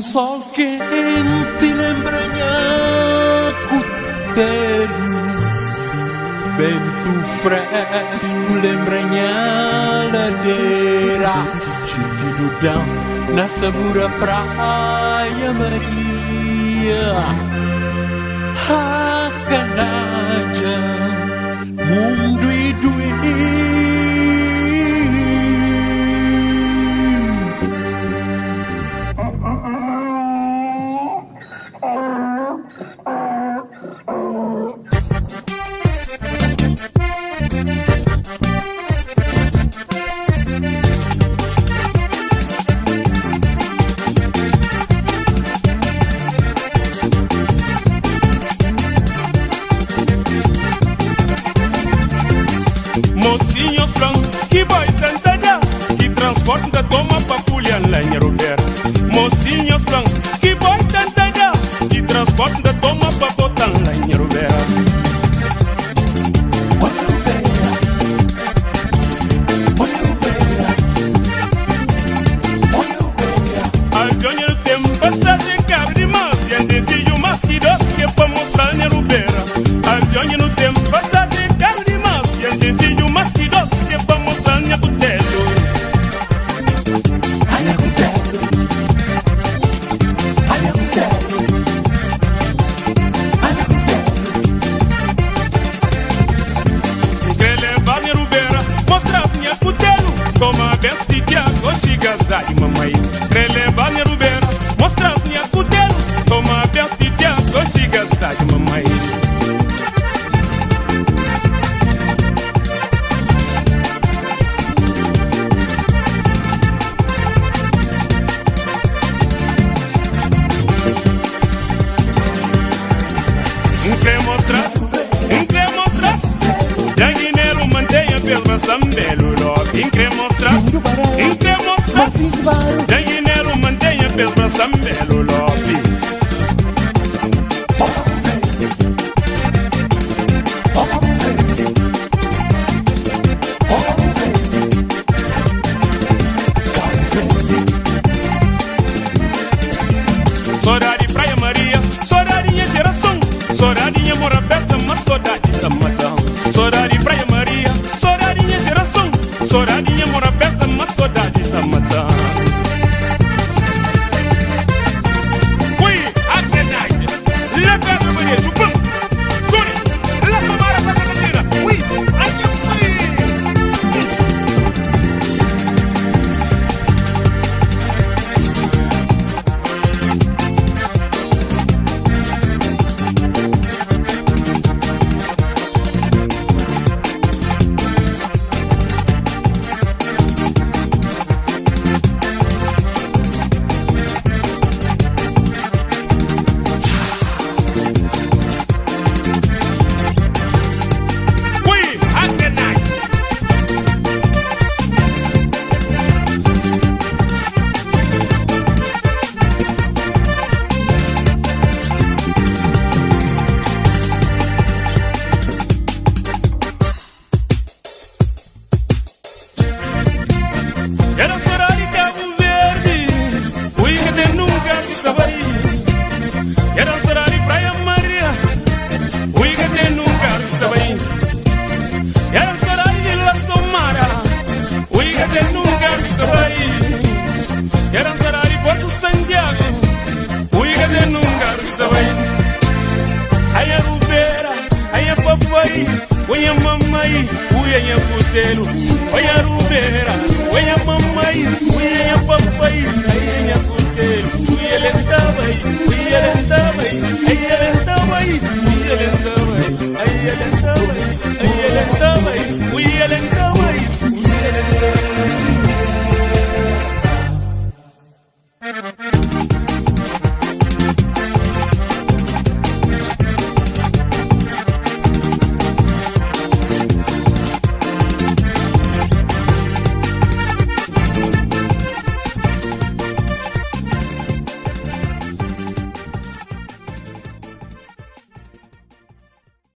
Sol quente lembranha cutelo, vento fresco lembranha ladeira, chutidudão na sabura praia Maria. A canaja, mundo e doer. Mocinho frango, que boy tantada, que transporte da toma pra folha lenha rodeira. Mocinho frango, que boy tantada, que transporte da toma pra botar lenha rodeira. Avião no tempo, passagem caro demais, e desvio mais que doce que é pra mostrar lenha rodeira. Avião no tempo, passagem caro demais, e desvio mais que doce que é pra mostrar lenha rodeira. Toma benção de Tiago, chigazai, mamãe. Releva minha rubeira, mostra minha cutelo. Toma benção de Tiago, chigazai, mamãe. Incre mostras, Janguineiro mantenha pelo sambelo. Incre mostras, Janguineiro mantenha pelo sambelo lobby. Saudade Praia Maria, saudadinha geração, saudadinha mora peça, mas saudade da matão. Saudade Praia Maria, saudadinha geração, saudadinha mora peça, mas saudade